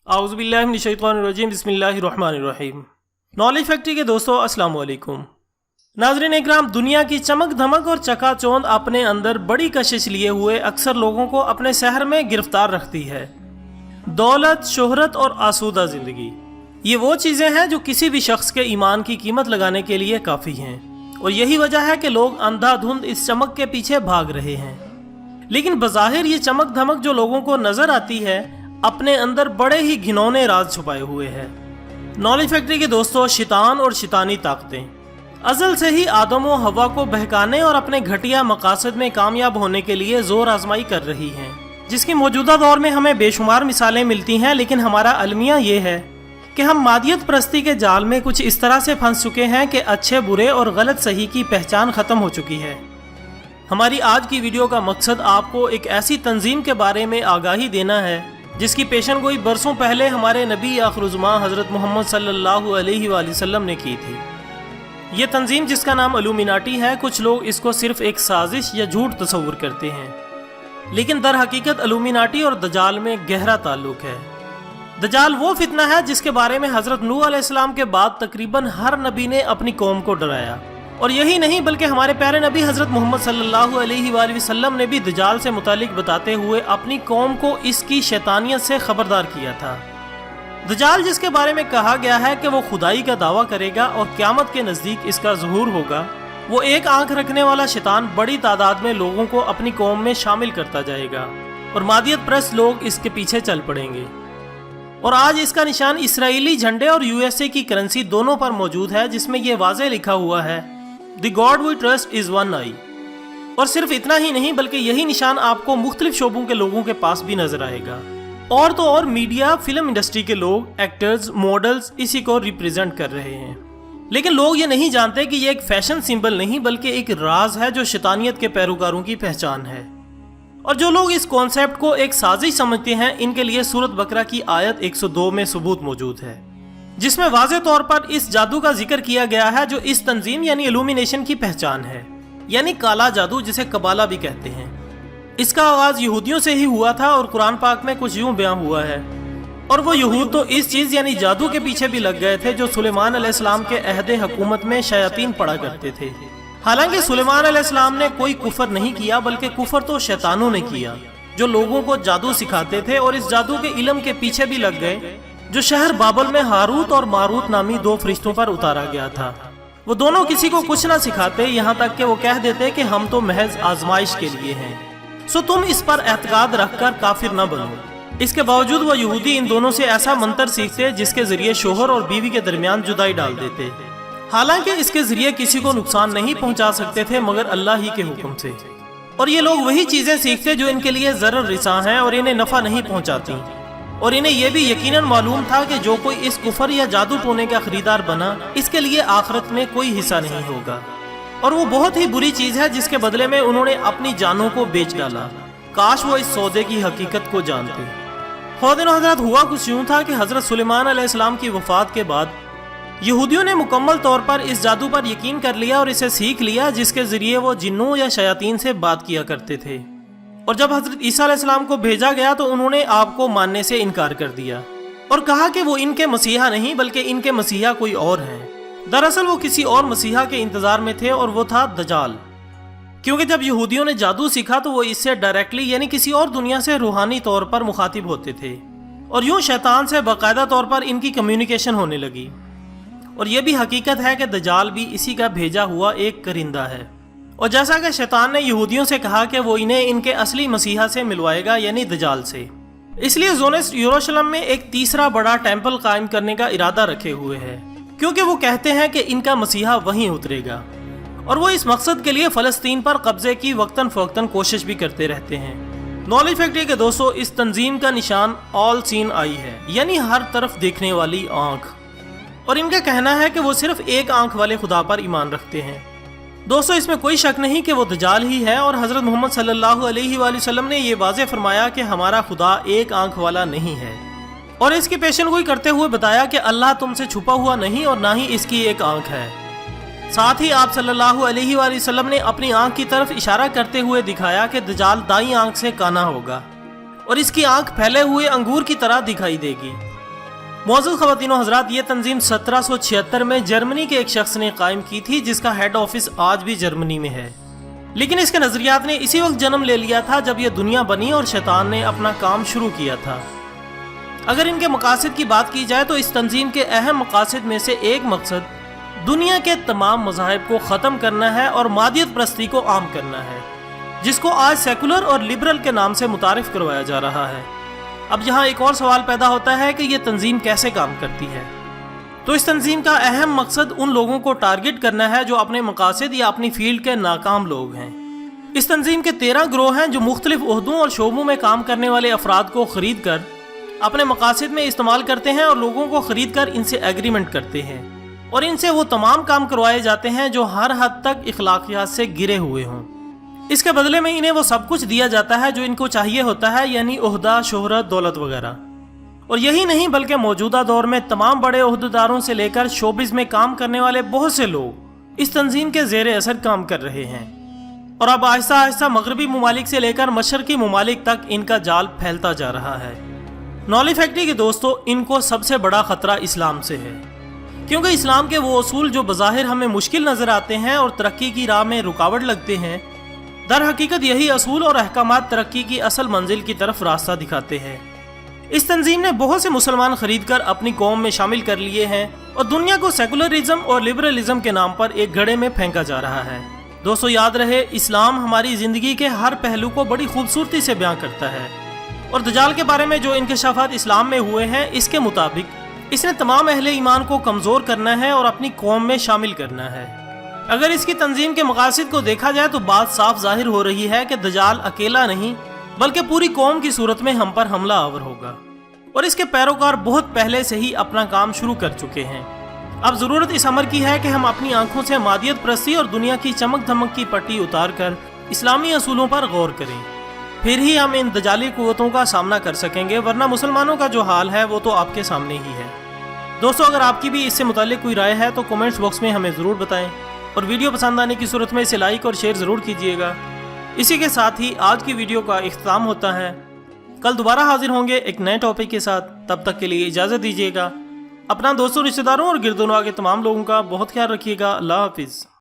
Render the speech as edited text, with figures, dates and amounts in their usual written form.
आउज़ुबिल्लाहिमिनश्शैतानिर्रजीम बिस्मिल्लाहिर्रहमानिर्रहीम। Knowledge factory के दोस्तों अस्सलाम वालेकुम। नाज़रीन इकराम, दुनिया की चमक धमक और चकाचौंध अपने अंदर बड़ी कशिश लिए हुए अक्सर लोगों को अपने शहर में गिरफ्तार रखती है। दौलत, शोहरत और आसूदा ज़िंदगी, ये वो चीज़ें हैं जो किसी भी शख्स के ईमान की कीमत लगाने के लिए काफ़ी हैं, और यही वजह है कि लोग अंधाधुंध इस चमक के पीछे भाग रहे हैं। लेकिन बज़ाहिर ये चमक धमक जो लोगों को नज़र आती है, अपने अंदर बड़े ही घिनौने राज छुपाए हुए हैं। नॉलेज फैक्ट्री के दोस्तों, शैतान और शैतानी ताकतें अज़ल से ही आदम व हवा को बहकाने और अपने घटिया मकासद में कामयाब होने के लिए जोर आजमाई कर रही हैं, जिसकी मौजूदा दौर में हमें बेशुमार मिसालें मिलती हैं। लेकिन हमारा अलमिया ये है कि हम मादियत परस्ती के जाल में कुछ इस तरह से फंस चुके हैं कि अच्छे बुरे और गलत सही की पहचान ख़त्म हो चुकी है। हमारी आज की वीडियो का मकसद आपको एक ऐसी तंजीम के बारे में आगाही देना है जिसकी पेशन गोई बरसों पहले हमारे नबी आखिरुज़्ज़मान हज़रत मोहम्मद सल्लल्लाहु अलैहि वसल्लम ने की थी। ये तंजीम, जिसका नाम इल्यूमिनाटी है, कुछ लोग इसको सिर्फ एक साजिश या झूठ तस्वुर करते हैं, लेकिन दर हकीकत इल्यूमिनाटी और दजाल में गहरा ताल्लुक है। दजाल वो फितना है जिसके बारे में हज़रत नूह अलैहिस्सलाम के बाद तकरीबन हर नबी ने अपनी कौम को डराया, और यही नहीं बल्कि हमारे प्यारे नबी हज़रत मोहम्मद सल्लल्लाहु अलैहि वसल्लम ने भी दजाल से मुतालिक बताते हुए अपनी कौम को इसकी शैतानियत से खबरदार किया था। दजाल, जिसके बारे में कहा गया है कि वो खुदाई का दावा करेगा और क़यामत के नज़दीक इसका ज़ुहूर होगा, वो एक आंख रखने वाला शैतान बड़ी तादाद में लोगों को अपनी कौम में शामिल करता जाएगा, और मादियत परस्त लोग इसके पीछे चल पड़ेंगे। और आज इसका निशान इसराइली झंडे और यूएसए की करेंसी दोनों पर मौजूद है, जिसमें यह वाज़े लिखा हुआ है, the god we trust is one I. और सिर्फ इतना ही नहीं बल्कि यही निशान आपको मुख्तलिफ शोबों के लोगों के पास भी नजर आएगा। और तो और मीडिया, फिल्म इंडस्ट्री के लोग, एक्टर्स, मॉडल्स इसी को रिप्रेजेंट कर रहे हैं। लेकिन लोग ये नहीं जानते कि ये एक फैशन सिंबल नहीं बल्कि एक राज है जो शैतानियत के पैरोकारों की पहचान है। और जो लोग इस कॉन्सेप्ट को एक साजिश समझते हैं, इनके लिए सूरत बकरा की आयत 102 में सबूत मौजूद है, जिसमें वाज़े तौर पर इस जादू का जिक्र किया गया है जो इस तंजीम यानी इल्यूमिनेशन की पहचान है, यानी काला जादू, जिसे कबाला भी कहते हैं। इसका आगाज यहूदियों से ही हुआ था, और कुरान पाक में कुछ यूं बयां हुआ है, और वो यहूद तो इस चीज़ यानी जादू के पीछे भी लग गए थे जो सुलेमान अलैहिस्सलाम के अहदे हुकूमत में शयातीन पड़ा करते थे। हालांकि सुलेमान अलैहिस्सलाम ने कोई कुफर नहीं किया, बल्कि कुफर तो शैतानों ने किया जो लोगों को जादू सिखाते थे, और इस जादू के इल्म के पीछे भी लग गए जो शहर बाबल में हारूत और मारूत नामी दो फरिश्तों पर उतारा गया था। वो दोनों किसी को कुछ ना सिखाते, यहाँ तक कि वो कह देते कि हम तो महज आजमाइश के लिए हैं, सो तुम इस पर एतकाद रखकर काफिर न बनो। इसके बावजूद वो यहूदी इन दोनों से ऐसा मंत्र सीखते जिसके जरिए शोहर और बीवी के दरमियान जुदाई डाल देते। हालांकि इसके जरिए किसी को नुकसान नहीं पहुंचा सकते थे मगर अल्लाह ही के हुक्म से। और ये लोग वही चीजें सीखते जो इनके लिए ज़रर रिसा हैं और इन्हें नफा नहीं पहुंचाती। और इन्हें यह भी यकीनन मालूम था कि जो कोई इस कुफर या जादू टोने का खरीदार बना, इसके लिए आखिरत में कोई हिस्सा नहीं होगा, और वो बहुत ही बुरी चीज है जिसके बदले में उन्होंने अपनी जानों को बेच डाला। काश वो इस सौदे की हकीकत को जानते। खुदा हजरत, हुआ कुछ यूं था कि हजरत सुलेमान अलैहिस्सलाम की वफात के बाद यहूदियों ने मुकम्मल तौर पर इस जादू पर यकीन कर लिया और इसे सीख लिया, जिसके जरिए वो जिन्नों या शयातीन से बात किया करते थे। और जब हजरत ईसा अलैहिस्सलाम को भेजा गया तो उन्होंने आपको मानने से इनकार कर दिया और कहा कि वो इनके मसीहा नहीं बल्कि इनके मसीहा कोई और हैं। दरअसल वो किसी और मसीहा के इंतजार में थे, और वो था दजाल। क्योंकि जब यहूदियों ने जादू सीखा तो वो इससे डायरेक्टली यानी किसी और दुनिया से रूहानी तौर पर मुखातिब होते थे, और यूं शैतान से बाकायदा तौर पर इनकी कम्युनिकेशन होने लगी। और यह भी हकीकत है कि दजाल भी इसी का भेजा हुआ एक करिंदा है। और जैसा कि शैतान ने यहूदियों से कहा कि वो इन्हें इनके असली मसीहा से मिलवाएगा यानी दजाल से, इसलिए ज़ोनिस्ट यरूशलेम में एक तीसरा बड़ा टेंपल कायम करने का इरादा रखे हुए है, क्योंकि वो कहते हैं कि इनका मसीहा वहीं उतरेगा। और वो इस मकसद के लिए फ़लस्तीन पर कब्जे की वक्तन फ़वक्तन कोशिश भी करते रहते हैं। नॉलेज फैक्ट्री के दोस्तों, इस तंजीम का निशान ऑल सीन आई है, यानी हर तरफ देखने वाली आँख। और इनका कहना है कि वो सिर्फ एक आंख वाले खुदा पर ईमान रखते हैं। दोस्तों, इसमें कोई शक नहीं कि वो दजाल ही है, और हज़रत मोहम्मद सल्लल्लाहु अलैहि वसल्लम ने ये वाज़े फरमाया कि हमारा खुदा एक आंख वाला नहीं है, और इसकी पेशेनगोई करते हुए बताया कि अल्लाह तुमसे छुपा हुआ नहीं और ना ही इसकी एक आंख है। साथ ही आप सल्लल्लाहु अलैहि वसल्लम ने अपनी आंख की तरफ इशारा करते हुए दिखाया कि दजाल दाईं आंख से काना होगा और इसकी आंख फैले हुए अंगूर की तरह दिखाई देगी मौजूद ख़वातीन व हज़रात, ये तंजीम 1776 में जर्मनी के एक शख्स ने कायम की थी, जिसका हेड ऑफिस आज भी जर्मनी में है। लेकिन इसके नज़रियात ने इसी वक्त जन्म ले लिया था जब यह दुनिया बनी और शैतान ने अपना काम शुरू किया था। अगर इनके मकासद की बात की जाए तो इस तंजीम के अहम मकासद में से एक मकसद दुनिया के तमाम मज़ाहिब को ख़त्म करना है और मादियत परस्ती को आम करना है, जिसको आज सेकुलर और लिबरल के नाम से मुतारिफ करवाया जा रहा है। अब यहाँ एक और सवाल पैदा होता है कि ये तंजीम कैसे काम करती है। तो इस तंजीम का अहम मकसद उन लोगों को टारगेट करना है जो अपने मकासद या अपनी फील्ड के नाकाम लोग हैं। इस तंजीम के 13 गिरोह हैं जो मुख्तलिफ ओहदों और शोबों में काम करने वाले अफराद को ख़रीद कर अपने मकासद में इस्तेमाल करते हैं और लोगों को ख़रीद कर इनसे एग्रीमेंट करते हैं और इनसे वो तमाम काम करवाए जाते हैं जो हर हद तक इखलाकियात से गिरे हुए हों। इसके बदले में इन्हें वो सब कुछ दिया जाता है जो इनको चाहिए होता है, यानी ओहदा, शोहरत, दौलत वगैरह। और यही नहीं बल्कि मौजूदा दौर में तमाम बड़े ओहदेदारों से लेकर शोबिज़ में काम करने वाले बहुत से लोग इस तंजीम के ज़ेरे असर काम कर रहे हैं और अब आहिस्ता आहिस्ता मगरबी ममालिक से लेकर मशरकी ममालिक तक इनका जाल फैलता जा रहा है। नॉली फैक्ट्री के दोस्तों, इनको सबसे बड़ा ख़तरा इस्लाम से है, क्योंकि इस्लाम के वो असूल जो बज़ाहिर हमें मुश्किल नज़र आते हैं और तरक्की की राह में रुकावट लगते हैं, दर हकीकत यही असूल और अहकामात तरक्की की असल मंजिल की तरफ रास्ता दिखाते हैं। इस तंजीम ने बहुत से मुसलमान खरीद कर अपनी कौम में शामिल कर लिए हैं और दुनिया को सेकुलरिज्म और लिबरलिज्म के नाम पर एक घड़े में फेंका जा रहा है। दोस्तों, याद रहे, इस्लाम हमारी ज़िंदगी के हर पहलू को बड़ी खूबसूरती से बयां करता है और दज्जाल के बारे में जो इंकशाफात इस्लाम में हुए हैं, इसके मुताबिक इसने तमाम अहले ईमान को कमज़ोर करना है और अपनी कौम में शामिल करना है। अगर इसकी तंजीम के मकासद को देखा जाए तो बात साफ जाहिर हो रही है कि दज्जाल अकेला नहीं बल्कि पूरी कौम की सूरत में हम पर हमला आवर होगा और इसके पैरोकार बहुत पहले से ही अपना काम शुरू कर चुके हैं। अब ज़रूरत इस अमर की है कि हम अपनी आंखों से मादियत परस्ती और दुनिया की चमक धमक की पट्टी उतार कर इस्लामी असूलों पर गौर करें, फिर ही हम इन दजाली कुव्वतों का सामना कर सकेंगे, वरना मुसलमानों का जो हाल है वो तो आपके सामने ही है। दोस्तों, अगर आपकी भी इससे मुताल्लिक कोई राय है तो कमेंट्स बॉक्स में हमें ज़रूर बताएं और वीडियो पसंद आने की सूरत में इसे लाइक और शेयर ज़रूर कीजिएगा। इसी के साथ ही आज की वीडियो का इख्तिताम होता है। कल दोबारा हाजिर होंगे एक नए टॉपिक के साथ, तब तक के लिए इजाज़त दीजिएगा। अपना दोस्तों, रिश्तेदारों और गिरदोनवा के तमाम लोगों का बहुत ख्याल रखिएगा। अल्लाह हाफिज़।